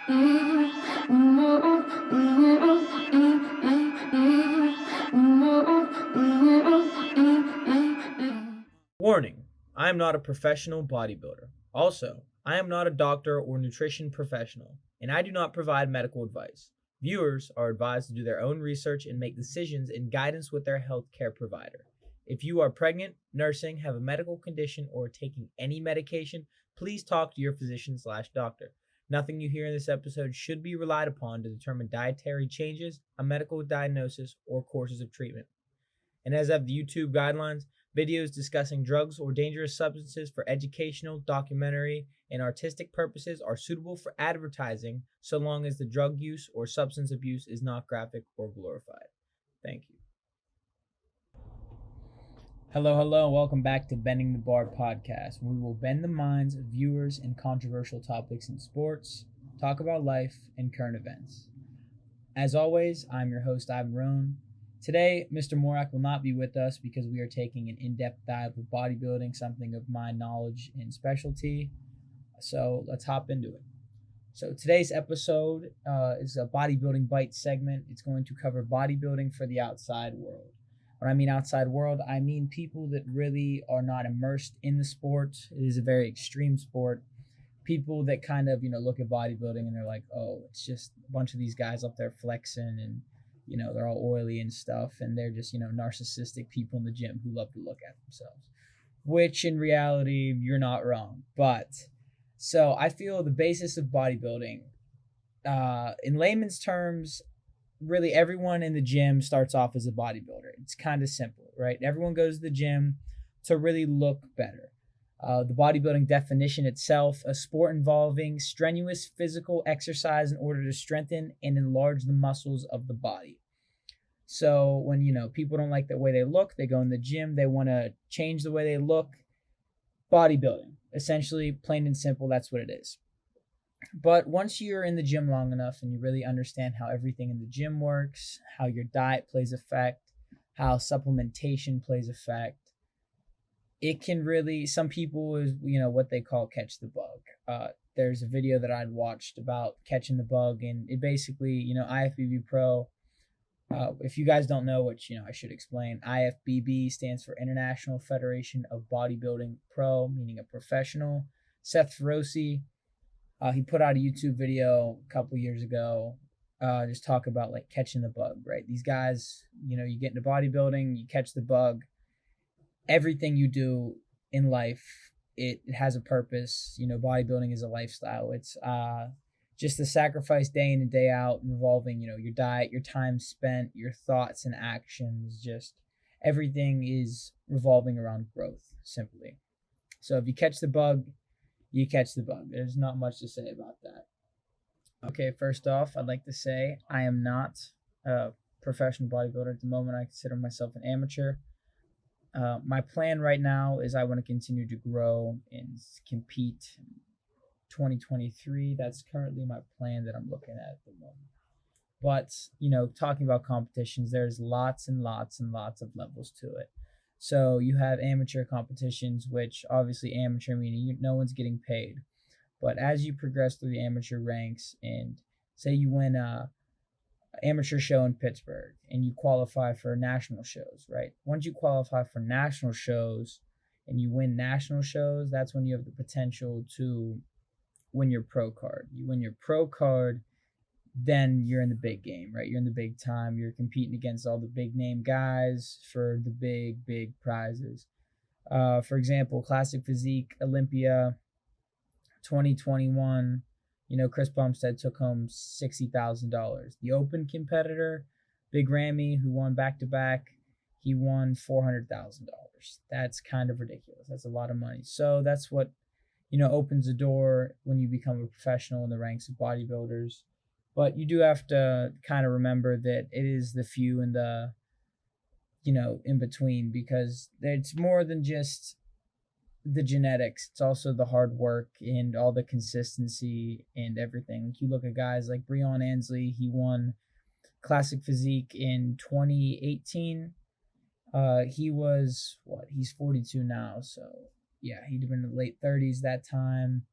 Warning, I am not a professional bodybuilder. Also, I am not a doctor or nutrition professional, and I do not provide medical advice. Viewers are advised to do their own research and make decisions in guidance with their healthcare provider. If you are pregnant, nursing, have a medical condition, or taking any medication, please talk to your physician/doctor. Nothing you hear in this episode should be relied upon to determine dietary changes, a medical diagnosis, or courses of treatment. And as of the YouTube guidelines, videos discussing drugs or dangerous substances for educational, documentary, and artistic purposes are suitable for advertising so long as the drug use or substance abuse is not graphic or glorified. Thank you. Hello, welcome back to Bending the Bar podcast, where we will bend the minds of viewers in controversial topics in sports, talk about life, and current events. As always, I'm your host, Ivan Rohn. Today, Mr. Morak will not be with us because we are taking an in-depth dive of bodybuilding, something of my knowledge and specialty. So let's hop into it. So today's episode is a bodybuilding bite segment. It's going to cover bodybuilding for the outside world. When I mean outside world, I mean people that really are not immersed in the sport. It is a very extreme sport. People that kind of, look at bodybuilding and they're like, oh, it's just a bunch of these guys up there flexing and they're all oily and stuff, and they're just, narcissistic people in the gym who love to look at themselves, which in reality, you're not wrong. But so I feel the basis of bodybuilding, in layman's terms, really everyone in the gym starts off as a bodybuilder. It's kind of simple, right? Everyone goes to the gym to really look better. The bodybuilding definition itself, a sport involving strenuous physical exercise in order to strengthen and enlarge the muscles of the body. So when, people don't like the way they look, they go in the gym, they want to change the way they look. Bodybuilding, essentially, plain and simple, that's what it is. But once you're in the gym long enough and you really understand how everything in the gym works, how your diet plays effect, how supplementation plays effect, it can really, some people is, what they call catch the bug. There's a video that I'd watched about catching the bug, and it basically, IFBB Pro, if you guys don't know, which, I should explain, IFBB stands for International Federation of Bodybuilding Pro, meaning a professional. Seth Feroce, he put out a YouTube video a couple years ago, just talk about like catching the bug, right? These guys, you get into bodybuilding, you catch the bug. Everything you do in life, it has a purpose. Bodybuilding is a lifestyle. It's just a sacrifice day in and day out, involving, your diet, your time spent, your thoughts and actions. Just everything is revolving around growth, simply. So if you catch the bug, you catch the bug. There's not much to say about that. Okay, first off, I'd like to say I am not a professional bodybuilder at the moment. I consider myself an amateur. My plan right now is I want to continue to grow and compete in 2023. That's currently my plan that I'm looking at the moment. But, talking about competitions, there's lots and lots and lots of levels to it. So you have amateur competitions, which obviously amateur meaning no one's getting paid. But as you progress through the amateur ranks and say you win a amateur show in Pittsburgh and you qualify for national shows, right? Once you qualify for national shows and you win national shows, that's when you have the potential to win your pro card. You win your pro card, then you're in the big game, right? You're in the big time. You're competing against all the big name guys for the big prizes. For example, Classic Physique Olympia 2021, Chris Bumstead took home $60,000. The open competitor, Big Ramy, who won back-to-back, he won $400,000. That's kind of ridiculous. That's a lot of money. So that's what, opens the door when you become a professional in the ranks of bodybuilders. But you do have to kind of remember that it is the few and the, in between, because it's more than just the genetics. It's also the hard work and all the consistency and everything. Like you look at guys like Breon Ansley, he won Classic Physique in 2018. He was he's 42 now, so yeah, he'd have been in the late 30s that time.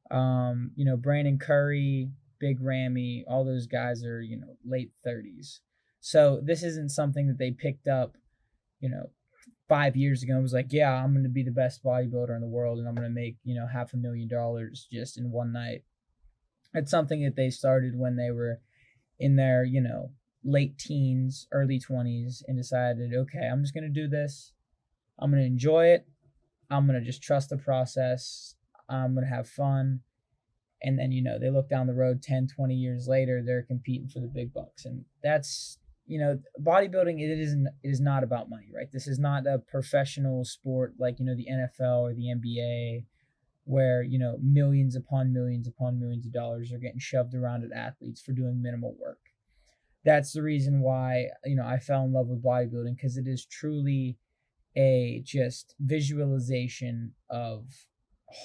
Brandon Curry, Big Ramy, all those guys are, late 30s. So this isn't something that they picked up, 5 years ago. It was like, yeah, I'm going to be the best bodybuilder in the world and I'm going to make, $500,000 just in one night. It's something that they started when they were in their, late teens, early 20s, and decided, okay, I'm just going to do this. I'm going to enjoy it. I'm going to just trust the process. I'm going to have fun. And then, they look down the road 10, 20 years later, they're competing for the big bucks. And that's, bodybuilding, it is not about money, right? This is not a professional sport like, the NFL or the NBA, where, millions upon millions upon millions of dollars are getting shoved around at athletes for doing minimal work. That's the reason why, I fell in love with bodybuilding, because it is truly a just visualization of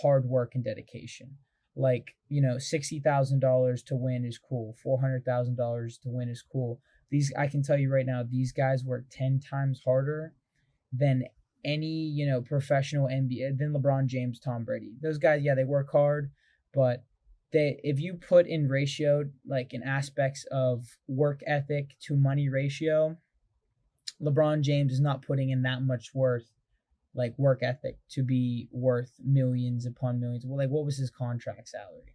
hard work and dedication. Like, $60,000 to win is cool. $400,000 to win is cool. I can tell you right now, these guys work 10 times harder than any, professional NBA, than LeBron James, Tom Brady. Those guys, yeah, they work hard, but if you put in ratio, like in aspects of work ethic to money ratio, LeBron James is not putting in that much work ethic to be worth millions upon millions. Well, like, what was his contract salary?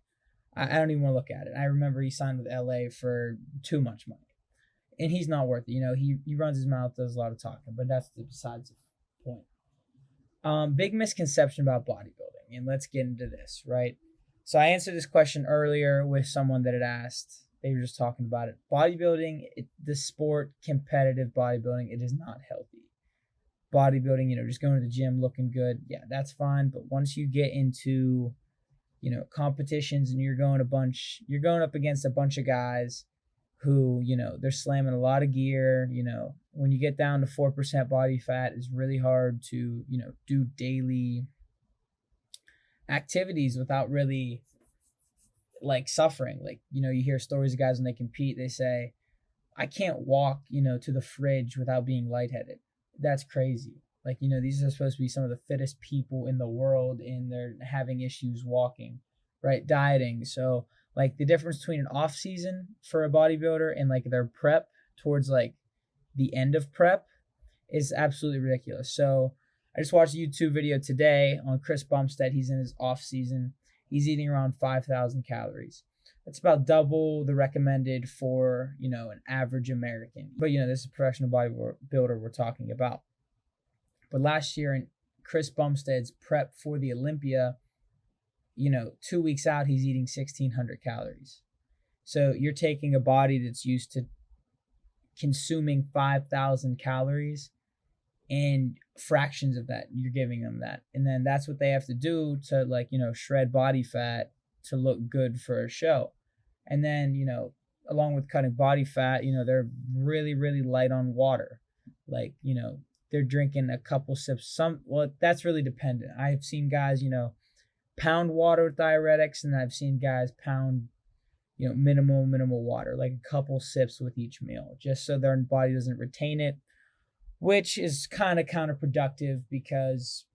I don't even want to look at it. I remember he signed with LA for too much money, and he's not worth it. He runs his mouth, does a lot of talking, but that's besides the point. Big misconception about bodybuilding, and let's get into this, right? So I answered this question earlier with someone that had asked. They were just talking about it. Bodybuilding, the sport, competitive bodybuilding, it is not healthy. Bodybuilding, just going to the gym looking good, yeah, that's fine. But once you get into, competitions and you're going up against a bunch of guys who, they're slamming a lot of gear, when you get down to 4% body fat, it's really hard to, do daily activities without really like suffering. Like, you hear stories of guys when they compete, they say, I can't walk, to the fridge without being lightheaded. That's crazy. Like, these are supposed to be some of the fittest people in the world, and they're having issues walking, right? Dieting. So like the difference between an off season for a bodybuilder and like their prep towards like the end of prep is absolutely ridiculous. So I just watched a YouTube video today on Chris Bumstead. He's in his off season. He's eating around 5,000 calories. That's about double the recommended for, an average American. But, this is a professional bodybuilder we're talking about. But last year in Chris Bumstead's prep for the Olympia, 2 weeks out, he's eating 1,600 calories. So you're taking a body that's used to consuming 5,000 calories and fractions of that, you're giving them that. And then that's what they have to do to shred body fat to look good for a show. And then, along with cutting body fat, they're really, really light on water. Like, they're drinking a couple sips. That's really dependent. I've seen guys, pound water with diuretics, and I've seen guys pound, minimal water, like a couple sips with each meal, just so their body doesn't retain it, which is kind of counterproductive, because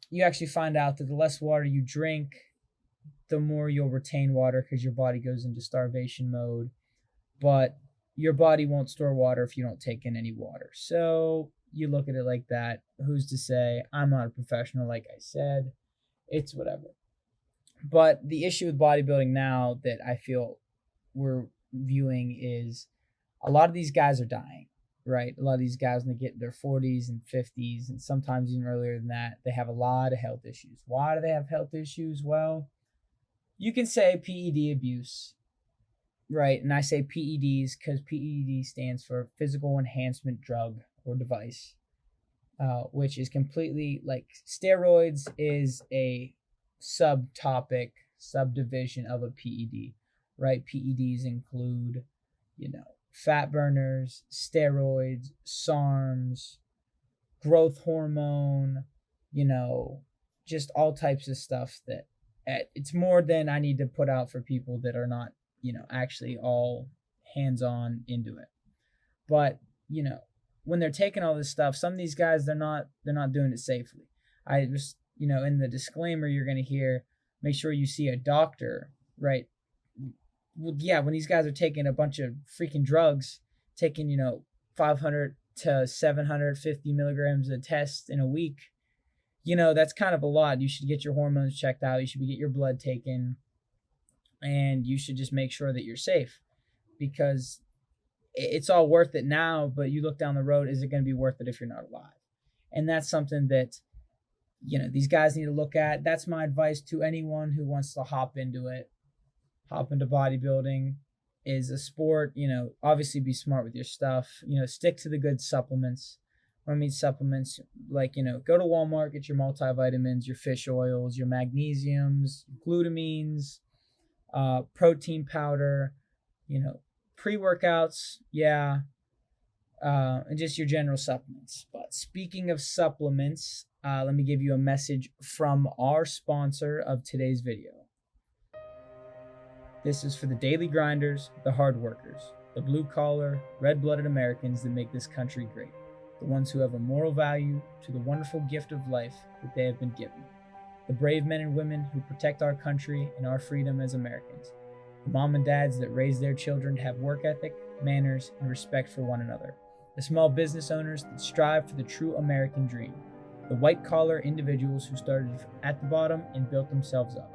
you actually find out that the less water you drink, the more you'll retain water, because your body goes into starvation mode. But your body won't store water if you don't take in any water. So you look at it like that. Who's to say? I'm not a professional, like I said. It's whatever. But the issue with bodybuilding now that I feel we're viewing is a lot of these guys are dying, right? A lot of these guys, when they get in their 40s and 50s, and sometimes even earlier than that, they have a lot of health issues. Why do they have health issues? Well, you can say PED abuse, right? And I say PEDs because PED stands for physical enhancement drug or device, which is completely like steroids is a subdivision of a PED, right? PEDs include, fat burners, steroids, SARMs, growth hormone, just all types of stuff that it's more than I need to put out for people that are not, actually all hands-on into it. But, when they're taking all this stuff, some of these guys, they're not doing it safely. I just, in the disclaimer, you're going to hear, make sure you see a doctor, right? well, yeah, when these guys are taking a bunch of freaking drugs, taking 500 to 750 milligrams a test in a week, that's kind of a lot. You should get your hormones checked out. You should get your blood taken, and you should just make sure that you're safe, because it's all worth it now. But you look down the road, is it going to be worth it if you're not alive? And that's something that these guys need to look at. That's my advice to anyone who wants to hop into bodybuilding. Is a sport. Obviously be smart with your stuff. Stick to the good supplements. When I mean supplements, like, go to Walmart, get your multivitamins, your fish oils, your magnesiums, glutamines, protein powder, pre-workouts, yeah, and just your general supplements. But speaking of supplements, let me give you a message from our sponsor of today's video. This is for the daily grinders, the hard workers, the blue-collar, red-blooded Americans that make this country great, the ones who have a moral value to the wonderful gift of life that they have been given, the brave men and women who protect our country and our freedom as Americans, the mom and dads that raise their children to have work ethic, manners, and respect for one another, the small business owners that strive for the true American dream, the white-collar individuals who started at the bottom and built themselves up,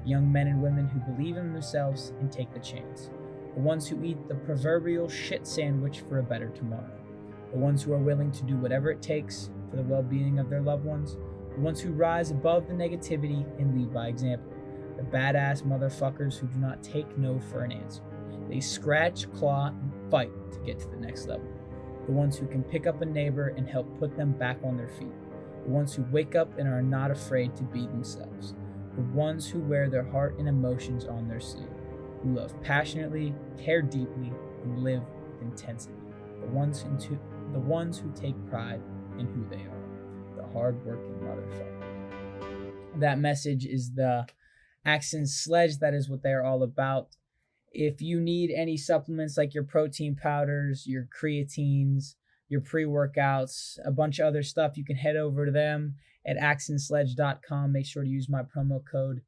young men and women who believe in themselves and take the chance, the ones who eat the proverbial shit sandwich for a better tomorrow, the ones who are willing to do whatever it takes for the well-being of their loved ones, the ones who rise above the negativity and lead by example, the badass motherfuckers who do not take no for an answer. They scratch, claw, and fight to get to the next level, the ones who can pick up a neighbor and help put them back on their feet, the ones who wake up and are not afraid to be themselves, the ones who wear their heart and emotions on their sleeve, who love passionately, care deeply, and live with intensity, the ones who take pride in who they are, the hard-working motherfucker. That message is the Action Sledge. That is what they are all about. If you need any supplements like your protein powders, your creatines, your pre-workouts, a bunch of other stuff, you can head over to them at actionsledge.com. Make sure to use my promo code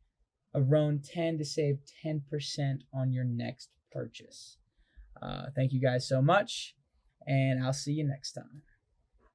ARON10 to save 10% on your next purchase. Thank you guys so much, and I'll see you next time.